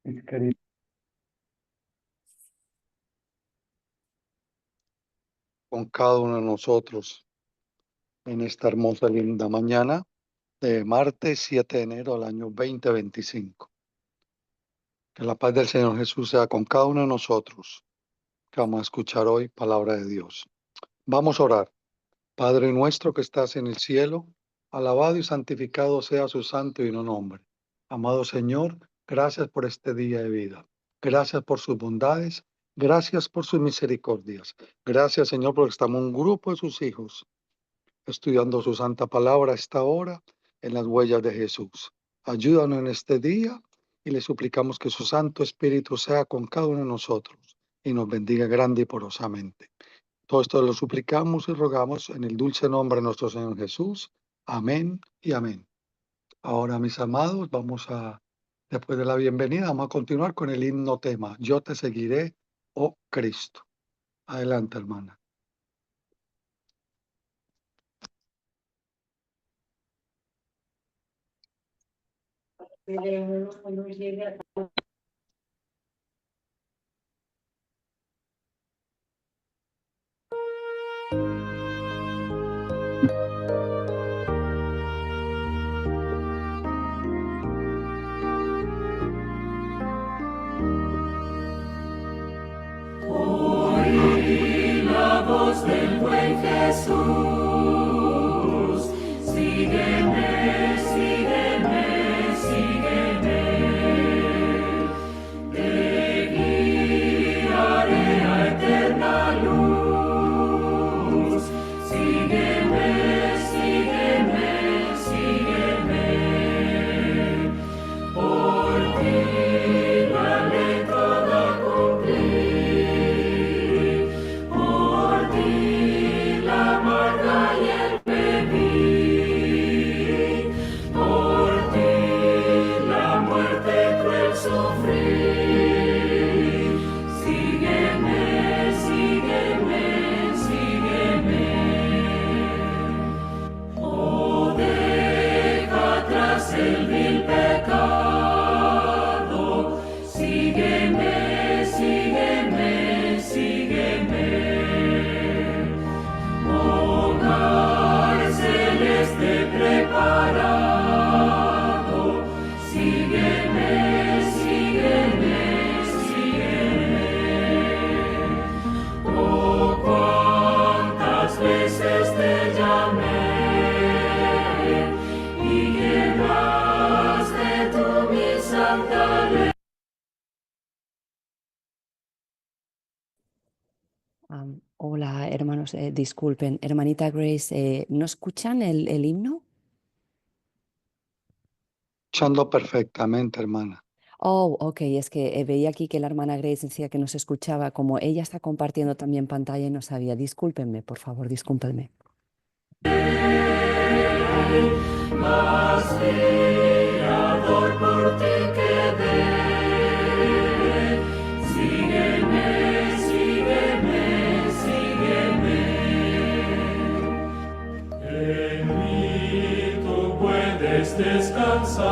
Mis queridos, con cada uno de nosotros en esta hermosa y linda mañana de martes 7 de enero del año 2025. Que la paz del Señor Jesús sea con cada uno de nosotros, que vamos a escuchar hoy palabra de Dios. Vamos a orar. Padre nuestro que estás en el cielo, alabado y santificado sea su santo y divino nombre. Amado Señor, gracias por este día de vida. Gracias por sus bondades. Gracias por sus misericordias. Gracias, Señor, porque estamos un grupo de sus hijos estudiando su santa palabra a esta hora en las huellas de Jesús. Ayúdanos en este día y le suplicamos que su Santo Espíritu sea con cada uno de nosotros y nos bendiga grande y porosamente. Todo esto lo suplicamos y rogamos en el dulce nombre de nuestro Señor Jesús. Amén y amén. Ahora, mis amados, después de la bienvenida, vamos a continuar con el himno tema. Yo te seguiré, oh Cristo. Adelante, hermana. Oí la voz del buen Jesús, sígueme, sígueme, sígueme, te guiaré a eterna luz, sígueme, sígueme, sígueme, por ti la ley toda cumplí. El vil pecado, sígueme, sígueme, sígueme. Hogar celeste preparado, sígueme, sígueme, sígueme. Oh, cuántas veces te llamé. Hola, hermanos, disculpen, hermanita Grace, ¿no escuchan el himno? Escuchando perfectamente, hermana. Oh, ok, es que veía aquí que la hermana Grace decía que nos escuchaba, como ella está compartiendo también pantalla y no sabía. Discúlpenme, por favor, discúlpenme. Más fiador por ti quedé. Sígueme, sígueme, sígueme. En mí tú puedes descansar.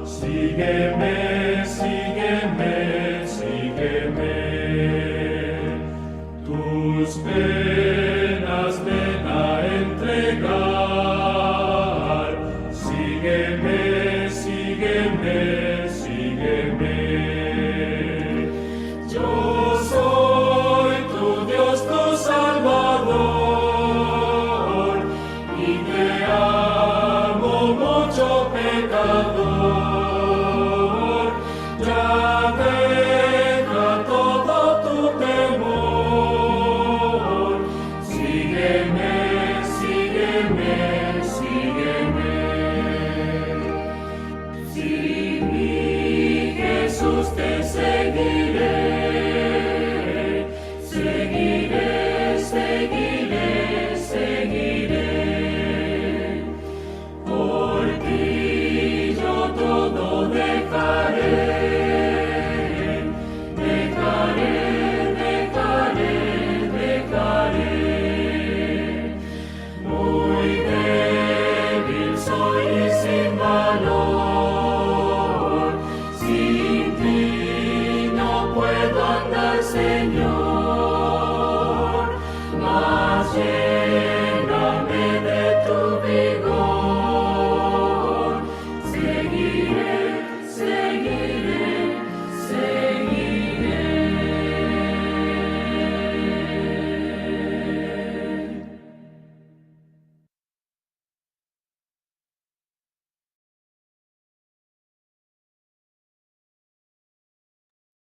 Sígueme, sígueme, sígueme. Tus penas ven a entregar. Sígueme, sígueme, sígueme. Yo soy tu Dios, tu Salvador, y te amo mucho, pecador.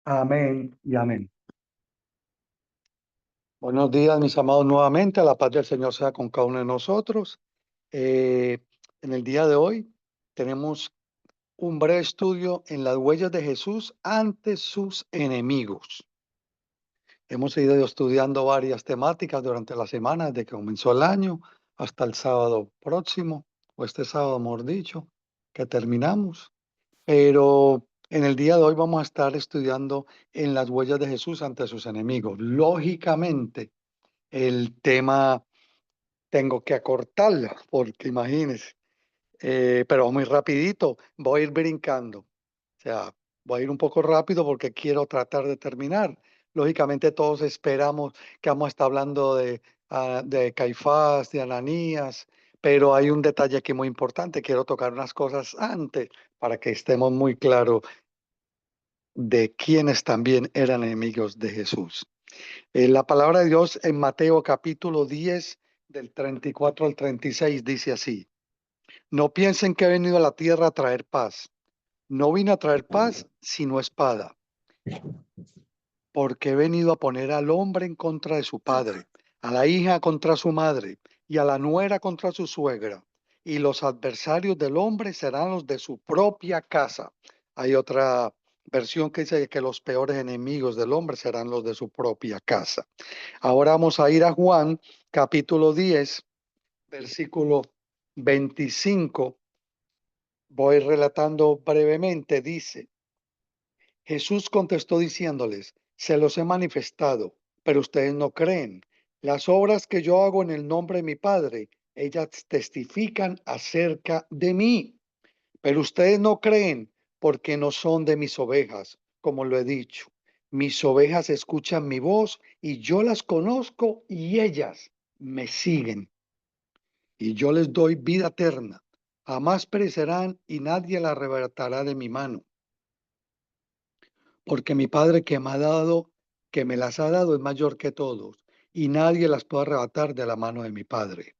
Amén y amén. Buenos días, mis amados, nuevamente. La paz del Señor sea con cada uno de nosotros. En el día de hoy tenemos un breve estudio en las huellas de Jesús ante sus enemigos. Hemos ido estudiando varias temáticas durante la semana, desde que comenzó el año hasta el sábado próximo, o este sábado, mejor dicho, que terminamos. Pero en el día de hoy vamos a estar estudiando en las huellas de Jesús ante sus enemigos. Lógicamente, el tema tengo que acortarlo, porque imagínense, pero muy rapidito, voy a ir brincando. O sea, voy a ir un poco rápido porque quiero tratar de terminar. Lógicamente todos esperamos que vamos a estar hablando de Caifás, de Ananías, pero hay un detalle aquí muy importante. Quiero tocar unas cosas antes para que estemos muy claros de quienes también eran enemigos de Jesús. La palabra de Dios en Mateo capítulo 10, del 34 al 36, dice así: No piensen que he venido a la tierra a traer paz. No vine a traer paz, sino espada, porque he venido a poner al hombre en contra de su padre, a la hija contra su madre, y a la nuera contra su suegra. Y los adversarios del hombre serán los de su propia casa. Hay otra versión que dice que los peores enemigos del hombre serán los de su propia casa. Ahora vamos a ir a Juan, capítulo 10, versículo 25. Voy relatando brevemente. Dice: Jesús contestó diciéndoles: Se los he manifestado, pero ustedes no creen. Las obras que yo hago en el nombre de mi Padre, ellas testifican acerca de mí. Pero ustedes no creen porque no son de mis ovejas, como lo he dicho. Mis ovejas escuchan mi voz y yo las conozco y ellas me siguen. Y yo les doy vida eterna. Jamás perecerán y nadie la arrebatará de mi mano. Porque mi Padre que me ha dado, que me las ha dado, es mayor que todos, y nadie las puede arrebatar de la mano de mi Padre.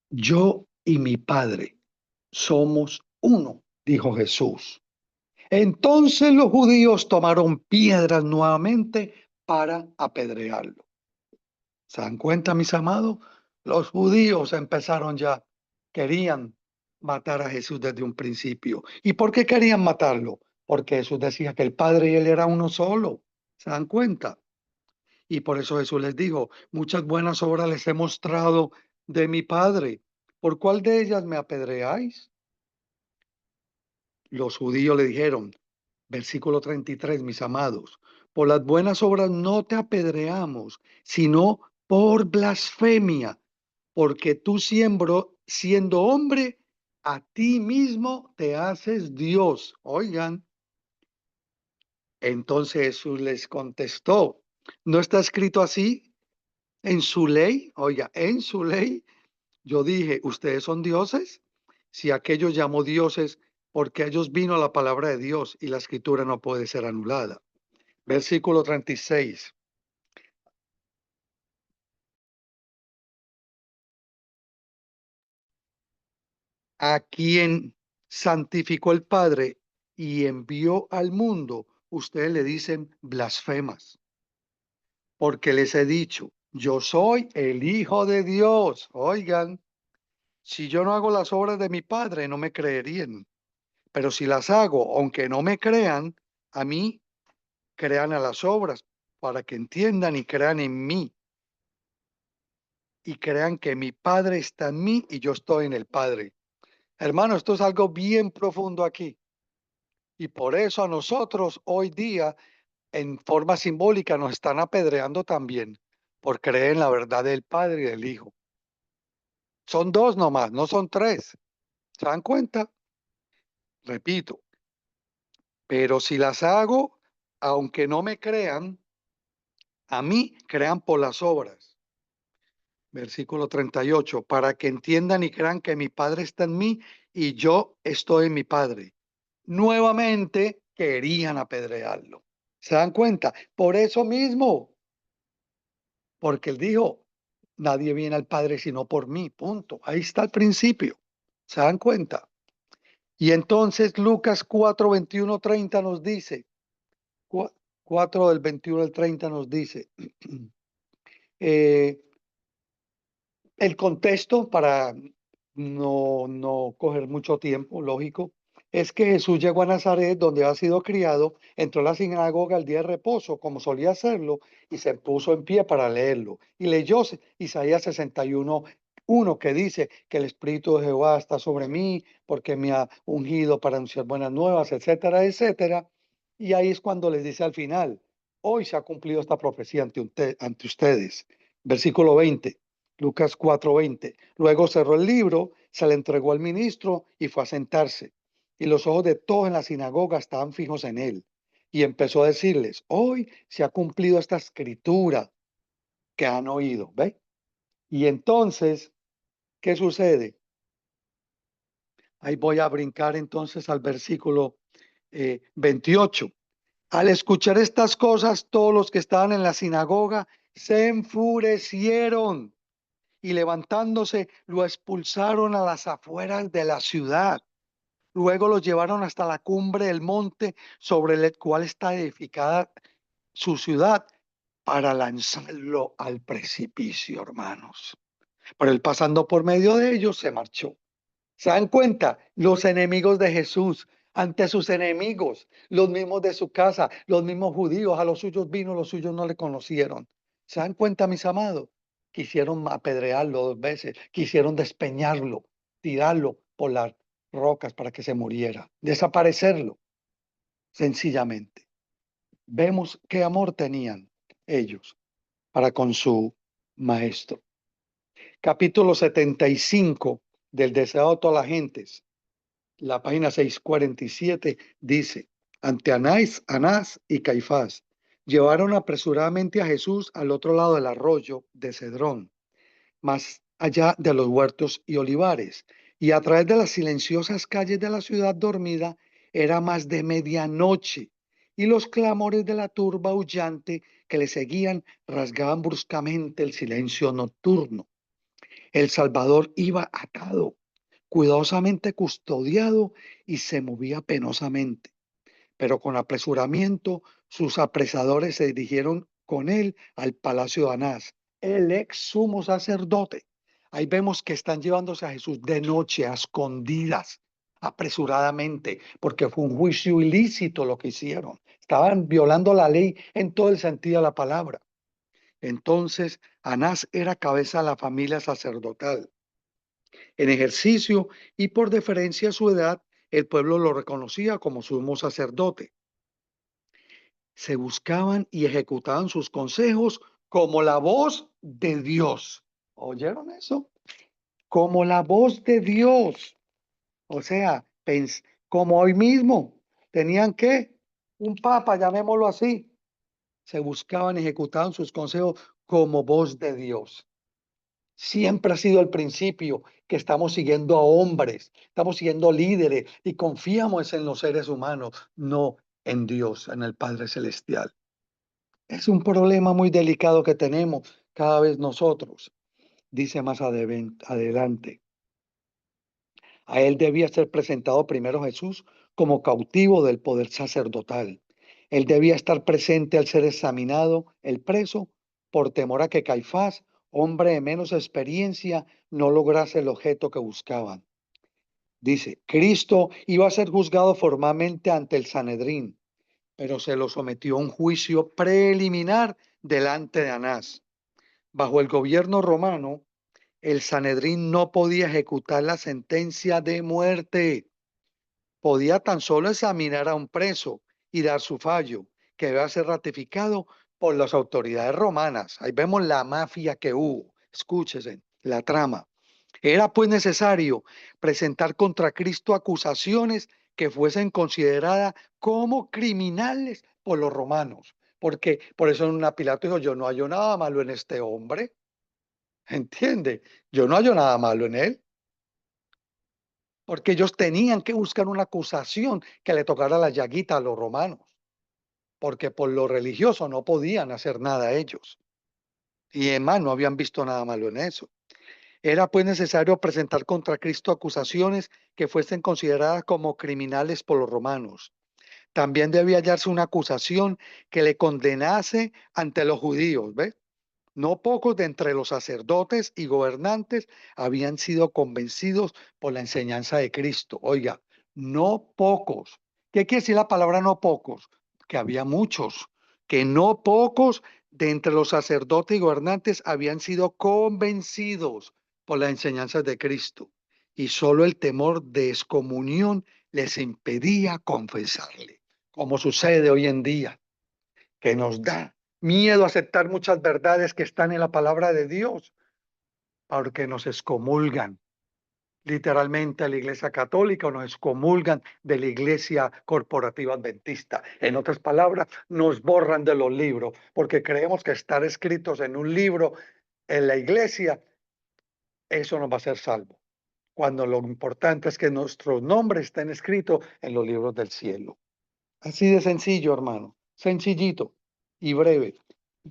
Yo y mi Padre somos uno, dijo Jesús. Entonces los judíos tomaron piedras nuevamente para apedrearlo. ¿Se dan cuenta, mis amados? Los judíos empezaron ya, querían matar a Jesús desde un principio. ¿Y por qué querían matarlo? Porque Jesús decía que el Padre y él era uno solo. ¿Se dan cuenta? Y por eso Jesús les dijo: muchas buenas obras les he mostrado de mi Padre. ¿Por cuál de ellas me apedreáis? Los judíos le dijeron, versículo 33, mis amados: por las buenas obras no te apedreamos, sino por blasfemia, porque tú siendo hombre, a ti mismo te haces Dios. Oigan, entonces Jesús les contestó: ¿no está escrito así en su ley? Oiga, en su ley yo dije, ¿ustedes son dioses? Si aquellos llamó dioses, porque a ellos vino la palabra de Dios y la escritura no puede ser anulada. Versículo 36. A quien santificó el Padre y envió al mundo, ustedes le dicen blasfemas, porque les he dicho, yo soy el Hijo de Dios. Oigan, si yo no hago las obras de mi Padre, no me creerían. Pero si las hago, aunque no me crean, a mí crean a las obras, para que entiendan y crean en mí. Y crean que mi Padre está en mí y yo estoy en el Padre. Hermano, esto es algo bien profundo aquí. Y por eso a nosotros hoy día, en forma simbólica, nos están apedreando también, por creer en la verdad del Padre y del Hijo. Son dos nomás, no son tres. ¿Se dan cuenta? Repito, pero si las hago, aunque no me crean, a mí crean por las obras. Versículo 38, para que entiendan y crean que mi Padre está en mí y yo estoy en mi Padre. Nuevamente querían apedrearlo. ¿Se dan cuenta? Por eso mismo, porque él dijo, nadie viene al Padre sino por mí, punto. Ahí está el principio. ¿Se dan cuenta? Y entonces Lucas 4, 21, 30 nos dice, 4 del 21 al 30 nos dice, el contexto para no coger mucho tiempo, lógico, es que Jesús llegó a Nazaret, donde ha sido criado, entró a la sinagoga el día de reposo, como solía hacerlo, y se puso en pie para leerlo. Y leyó Isaías 61, 1, que dice que el Espíritu de Jehová está sobre mí, porque me ha ungido para anunciar buenas nuevas, etcétera, etcétera. Y ahí es cuando les dice al final, hoy se ha cumplido esta profecía ante ustedes. Versículo 20. Lucas 4:20. Luego cerró el libro, se le entregó al ministro y fue a sentarse. Y los ojos de todos en la sinagoga estaban fijos en él. Y empezó a decirles, hoy se ha cumplido esta escritura que han oído. ¿Ve? Y entonces, ¿qué sucede? Ahí voy a brincar entonces al versículo 28. Al escuchar estas cosas, todos los que estaban en la sinagoga se enfurecieron y levantándose lo expulsaron a las afueras de la ciudad. Luego lo llevaron hasta la cumbre del monte sobre el cual está edificada su ciudad para lanzarlo al precipicio, hermanos. Pero él pasando por medio de ellos se marchó. ¿Se dan cuenta? Los enemigos de Jesús ante sus enemigos, los mismos de su casa, los mismos judíos, a los suyos vino, los suyos no le conocieron. ¿Se dan cuenta, mis amados? Quisieron apedrearlo 2 veces, quisieron despeñarlo, tirarlo por las rocas para que se muriera, desaparecerlo, sencillamente. Vemos qué amor tenían ellos para con su maestro. Capítulo 75 del Deseado de todas las gentes. La página 647 dice, ante Anás y Caifás, llevaron apresuradamente a Jesús al otro lado del arroyo de Cedrón, más allá de los huertos y olivares, y a través de las silenciosas calles de la ciudad dormida era más de medianoche, y los clamores de la turba aullante que le seguían rasgaban bruscamente el silencio nocturno. El Salvador iba atado, cuidadosamente custodiado y se movía penosamente. Pero con apresuramiento sus apresadores se dirigieron con él al palacio de Anás, el ex sumo sacerdote. Ahí vemos que están llevándose a Jesús de noche, a escondidas, apresuradamente, porque fue un juicio ilícito lo que hicieron. Estaban violando la ley en todo el sentido de la palabra. Entonces, Anás era cabeza de la familia sacerdotal. En ejercicio y por deferencia a su edad, el pueblo lo reconocía como sumo sacerdote. Se buscaban y ejecutaban sus consejos como la voz de Dios. ¿Oyeron eso? Como la voz de Dios. O sea, como hoy mismo tenían que un papa, llamémoslo así. Se buscaban y ejecutaban sus consejos como voz de Dios. Siempre ha sido el principio que estamos siguiendo a hombres, estamos siguiendo líderes y confiamos en los seres humanos, no en Dios, en el Padre Celestial. Es un problema muy delicado que tenemos cada vez nosotros. Dice más adelante. A él debía ser presentado primero Jesús como cautivo del poder sacerdotal. Él debía estar presente al ser examinado el preso por temor a que Caifás, hombre de menos experiencia, no lograse el objeto que buscaban. Dice, Cristo iba a ser juzgado formalmente ante el Sanedrín, pero se lo sometió a un juicio preliminar delante de Anás. Bajo el gobierno romano, el Sanedrín no podía ejecutar la sentencia de muerte. Podía tan solo examinar a un preso y dar su fallo, que debe ser ratificado por las autoridades romanas. Ahí vemos la mafia que hubo. Escúchese, la trama. Era pues necesario presentar contra Cristo acusaciones que fuesen consideradas como criminales por los romanos. Porque por eso en Pilato dijo, yo no hallo nada malo en este hombre. ¿Entiende? Yo no hallo nada malo en él. Porque ellos tenían que buscar una acusación que le tocara la llaguita a los romanos. Porque por lo religioso no podían hacer nada ellos. Y además no habían visto nada malo en eso. Era pues necesario presentar contra Cristo acusaciones que fuesen consideradas como criminales por los romanos. También debía hallarse una acusación que le condenase ante los judíos, ¿ves? No pocos de entre los sacerdotes y gobernantes habían sido convencidos por la enseñanza de Cristo. Oiga, no pocos. ¿Qué quiere decir la palabra no pocos? Que había muchos, que no pocos de entre los sacerdotes y gobernantes habían sido convencidos por la enseñanza de Cristo. Y solo el temor de excomunión les impedía confesarle, como sucede hoy en día, que nos da miedo aceptar muchas verdades que están en la palabra de Dios, porque nos excomulgan literalmente a la Iglesia Católica o nos excomulgan de la Iglesia Corporativa Adventista. En otras palabras, nos borran de los libros, porque creemos que estar escritos en un libro en la Iglesia, eso nos va a hacer salvo, cuando lo importante es que nuestros nombres estén escritos en los libros del cielo. Así de sencillo, hermano, sencillito y breve.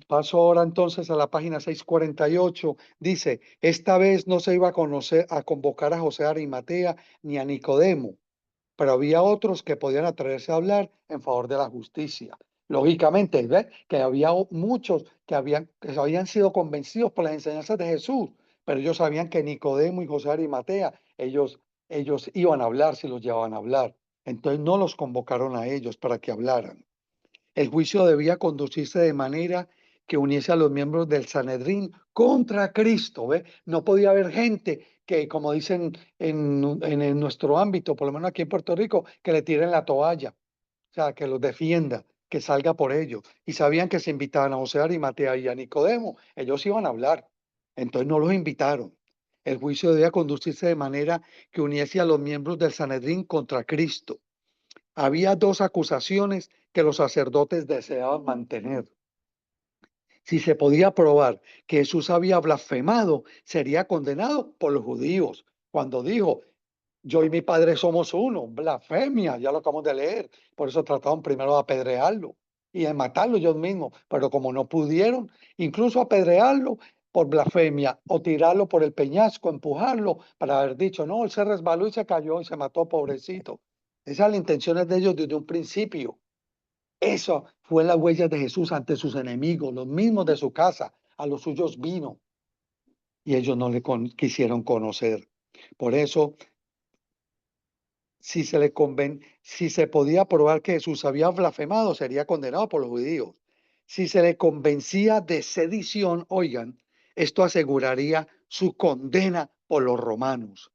Paso ahora entonces a la página 648. Dice, esta vez no se iba a convocar a José Arimatea ni a Nicodemo, pero había otros que podían atreverse a hablar en favor de la justicia. Lógicamente, ¿ves? Que había muchos que habían sido convencidos por las enseñanzas de Jesús, pero ellos sabían que Nicodemo y José Arimatea, ellos iban a hablar si los llevaban a hablar. Entonces no los convocaron a ellos para que hablaran. El juicio debía conducirse de manera que uniese a los miembros del Sanedrín contra Cristo. ¿Ve? No podía haber gente que, como dicen en nuestro ámbito, por lo menos aquí en Puerto Rico, que le tiren la toalla, o sea, que los defienda, que salga por ellos. Y sabían que se invitaban a José Arimatea y a Nicodemo, ellos iban a hablar. Entonces no los invitaron. El juicio debía conducirse de manera que uniese a los miembros del Sanedrín contra Cristo. Había dos acusaciones que los sacerdotes deseaban mantener. Si se podía probar que Jesús había blasfemado, sería condenado por los judíos. Cuando dijo, yo y mi padre somos uno, blasfemia, ya lo acabamos de leer. Por eso trataron primero de apedrearlo y de matarlo ellos mismos. Pero como no pudieron, incluso apedrearlo por blasfemia o tirarlo por el peñasco, empujarlo para haber dicho, no, él se resbaló y se cayó y se mató, pobrecito. Esas son las intenciones de ellos desde un principio. Eso fue la huella de Jesús ante sus enemigos, los mismos de su casa. A los suyos vino y ellos no le quisieron conocer. Por eso, si se podía probar que Jesús había blasfemado, sería condenado por los judíos. Si se le convencía de sedición, oigan, esto aseguraría su condena por los romanos.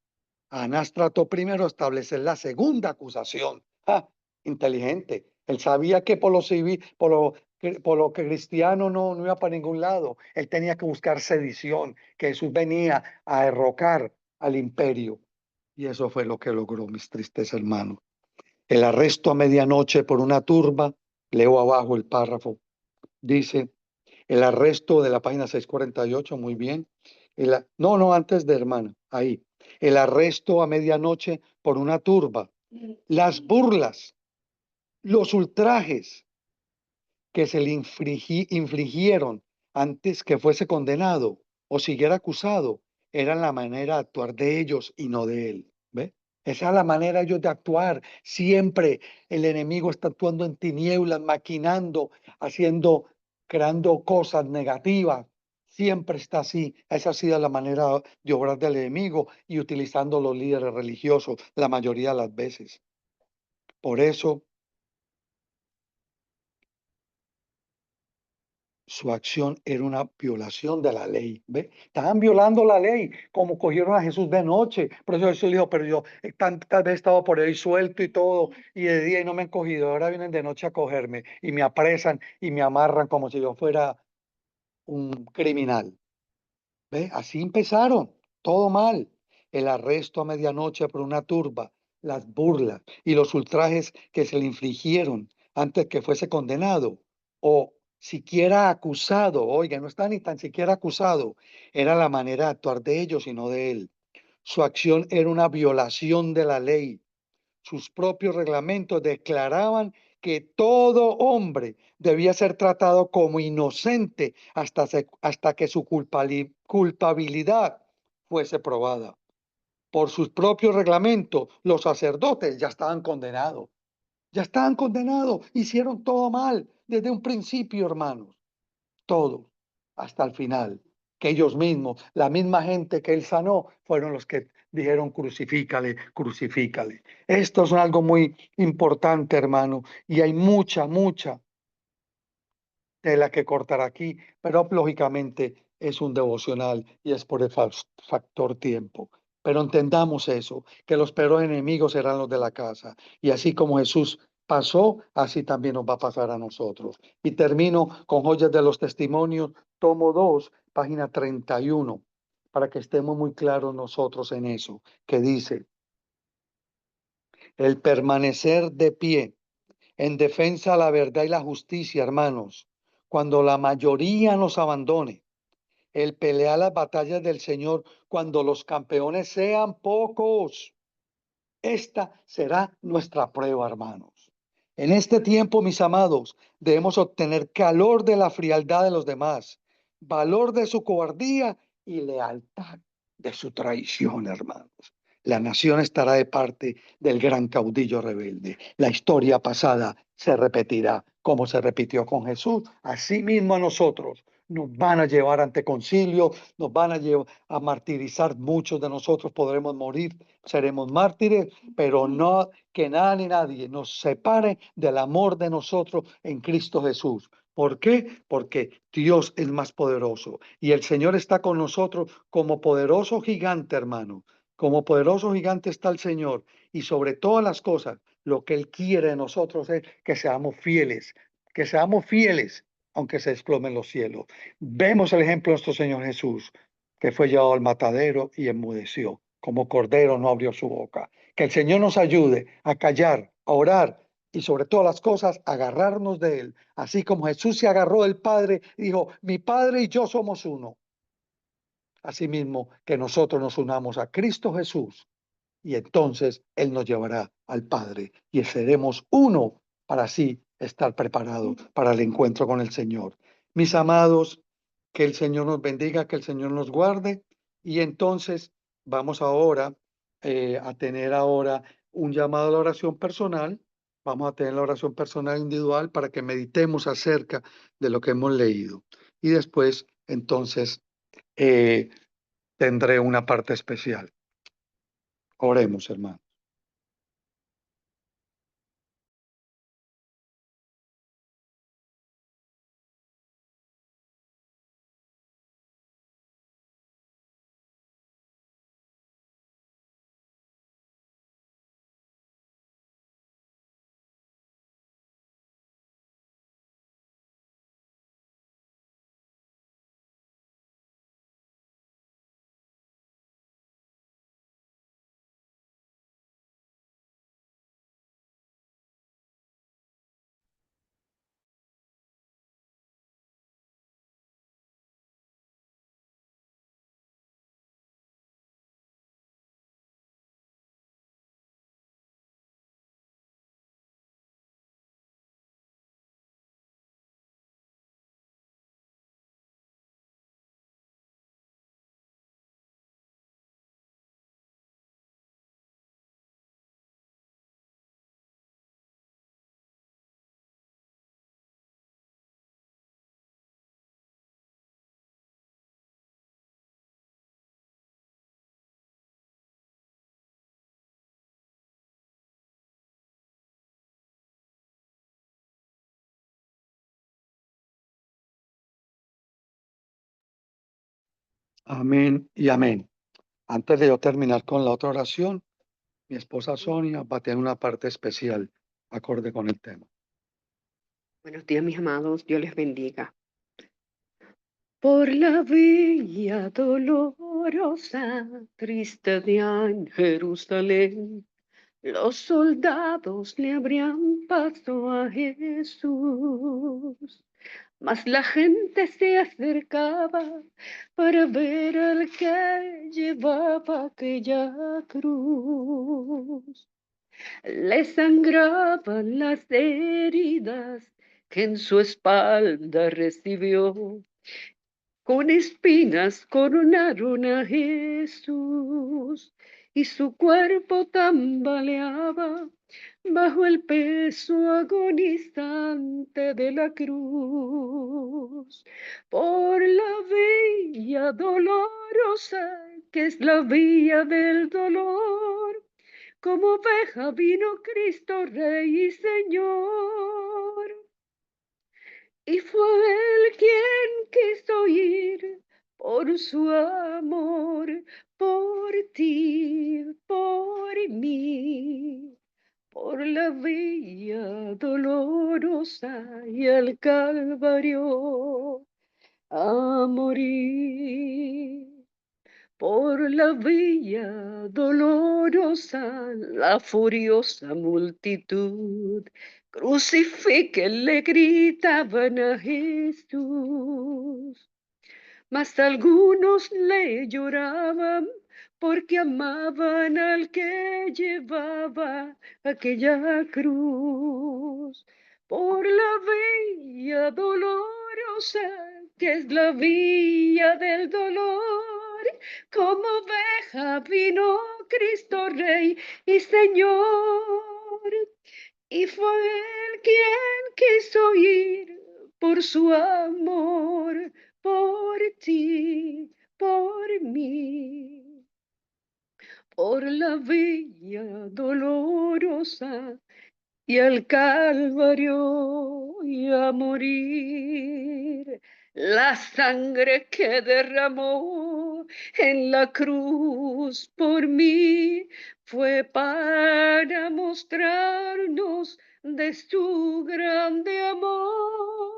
Anás trató primero de establecer la segunda acusación. ¡Ah! Inteligente. Él sabía que por lo civil, por lo que cristiano no iba para ningún lado. Él tenía que buscar sedición, que Jesús venía a derrocar al imperio. Y eso fue lo que logró, mis tristes hermanos. El arresto a medianoche por una turba, leo abajo el párrafo, dice, el arresto de la página 648, muy bien. No, antes de hermana, ahí. El arresto a medianoche por una turba, las burlas, los ultrajes que se le infligieron antes que fuese condenado o siguiera acusado, eran la manera de actuar de ellos y no de él. ¿Ve? Esa es la manera de ellos de actuar. Siempre el enemigo está actuando en tinieblas, maquinando, creando cosas negativas. Siempre está así. Esa ha sido la manera de obrar del enemigo y utilizando los líderes religiosos la mayoría de las veces. Por eso su acción era una violación de la ley. ¿Ve? Estaban violando la ley, como cogieron a Jesús de noche. Por eso Jesús dijo, pero yo tal vez estaba por ahí suelto y todo, y de día y no me han cogido, ahora vienen de noche a cogerme y me apresan y me amarran como si yo fuera un criminal. ¿Ve? Así empezaron, todo mal. El arresto a medianoche por una turba, las burlas y los ultrajes que se le infligieron antes que fuese condenado o siquiera acusado, oiga, no está ni tan siquiera acusado, era la manera de actuar de ellos y no de él. Su acción era una violación de la ley. Sus propios reglamentos declaraban que todo hombre debía ser tratado como inocente hasta que su culpabilidad fuese probada. Por sus propios reglamentos, los sacerdotes ya estaban condenados. Ya estaban condenados, hicieron todo mal desde un principio, hermanos. Todo, hasta el final. Que ellos mismos, la misma gente que él sanó, fueron los que dijeron crucifícale, crucifícale. Esto es algo muy importante, hermano, y hay mucha tela que cortar aquí, pero lógicamente es un devocional y es por el factor tiempo. Pero entendamos eso, que los peores enemigos serán los de la casa. Y así como Jesús pasó, así también nos va a pasar a nosotros. Y termino con Joyas de los Testimonios, tomo 2, página 31, para que estemos muy claros nosotros en eso, que dice, el permanecer de pie en defensa de la verdad y la justicia, hermanos, cuando la mayoría nos abandone, el pelear las batallas del Señor cuando los campeones sean pocos. Esta será nuestra prueba, hermanos. En este tiempo, mis amados, debemos obtener calor de la frialdad de los demás, valor de su cobardía y lealtad de su traición, hermanos. La nación estará de parte del gran caudillo rebelde. La historia pasada se repetirá como se repitió con Jesús. Así mismo a nosotros nos van a llevar ante concilio, nos van a llevar a martirizar. Muchos de nosotros podremos morir, seremos mártires, pero no que nada ni nadie nos separe del amor de nosotros en Cristo Jesús. ¿Por qué? Porque Dios es más poderoso y el Señor está con nosotros como poderoso gigante, hermano. Como poderoso gigante está el Señor y sobre todas las cosas, lo que Él quiere de nosotros es que seamos fieles, aunque se desplomen los cielos. Vemos el ejemplo de nuestro Señor Jesús, que fue llevado al matadero y enmudeció. Como cordero no abrió su boca. Que el Señor nos ayude a callar, a orar y sobre todas las cosas agarrarnos de Él. Así como Jesús se agarró del Padre y dijo, mi Padre y yo somos uno. Asimismo, que nosotros nos unamos a Cristo Jesús y entonces Él nos llevará al Padre y seremos uno para así estar preparados para el encuentro con el Señor. Mis amados, que el Señor nos bendiga, que el Señor nos guarde y entonces vamos ahora a tener ahora un llamado a la oración personal. Vamos a tener la oración personal individual para que meditemos acerca de lo que hemos leído. Y después, entonces, eh, tendré una parte especial. Oremos, hermano. Amén y amén. Antes de yo terminar con la otra oración, mi esposa Sonia va a tener una parte especial acorde con el tema. Buenos días, mis amados. Dios les bendiga. Por la vía dolorosa, triste de Jerusalén, los soldados le abrían paso a Jesús. Mas la gente se acercaba para ver al que llevaba aquella cruz. Le sangraban las heridas que en su espalda recibió. Con espinas coronaron a Jesús y su cuerpo tambaleaba bajo el peso agonizante de la cruz. Por la vía dolorosa que es la vía del dolor, como oveja vino Cristo Rey y Señor. Y fue Él quien quiso ir por su amor, por ti, por mí, por la vía dolorosa y al Calvario a morir. Por la vía dolorosa, la furiosa multitud crucifíquenle, gritaban a Jesús. Mas algunos le lloraban porque amaban al que llevaba aquella cruz. Por la vía dolorosa, que es la vía del dolor, como oveja vino Cristo Rey y Señor. Y fue Él quien quiso ir por su amor, por ti, por mí, por la vía dolorosa y al Calvario y a morir. La sangre que derramó en la cruz por mí fue para mostrarnos de su grande amor.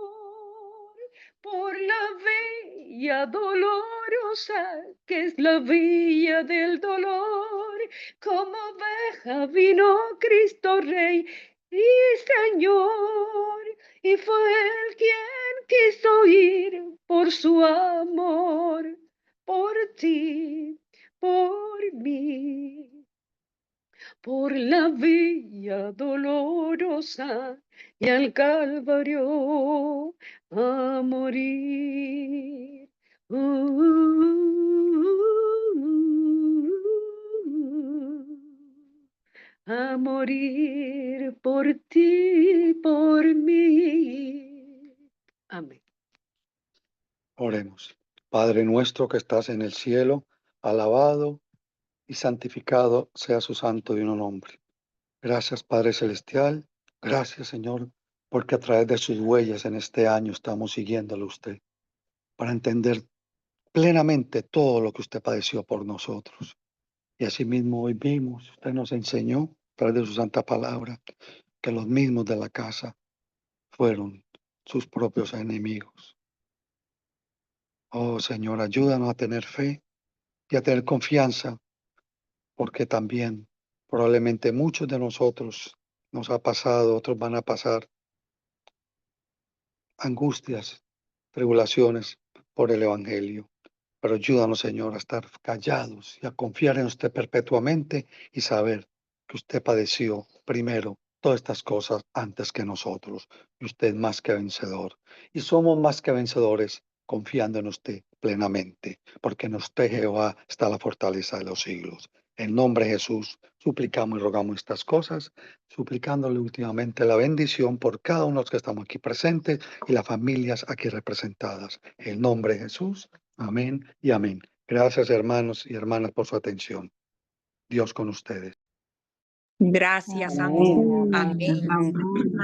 Por la vía dolorosa, que es la vía del dolor, como oveja vino Cristo Rey y Señor, y fue Él quien quiso ir por su amor, por ti, por mí, por la vía dolorosa y al Calvario a morir. A morir por ti, por mí. Amén. Oremos. Padre nuestro que estás en el cielo, alabado y santificado sea su santo divino nombre. Gracias, Padre Celestial. Gracias, Señor, porque a través de sus huellas en este año estamos siguiéndolo a usted para entender plenamente todo lo que usted padeció por nosotros. Y asimismo hoy vimos, usted nos enseñó a través de su santa palabra que los mismos de la casa fueron sus propios enemigos. Oh Señor, ayúdanos a tener fe y a tener confianza, porque también probablemente muchos de nosotros nos ha pasado, otros van a pasar angustias, tribulaciones por el Evangelio. Pero ayúdanos, Señor, a estar callados y a confiar en usted perpetuamente y saber que usted padeció primero todas estas cosas antes que nosotros. Y usted es más que vencedor. Y somos más que vencedores confiando en usted plenamente, porque en usted, Jehová, está la fortaleza de los siglos. En nombre de Jesús, suplicamos y rogamos estas cosas, suplicándole últimamente la bendición por cada uno de los que estamos aquí presentes y las familias aquí representadas. En nombre de Jesús. Amén y amén. Gracias, hermanos y hermanas, por su atención. Dios con ustedes. Gracias, Amén. amén. Amén.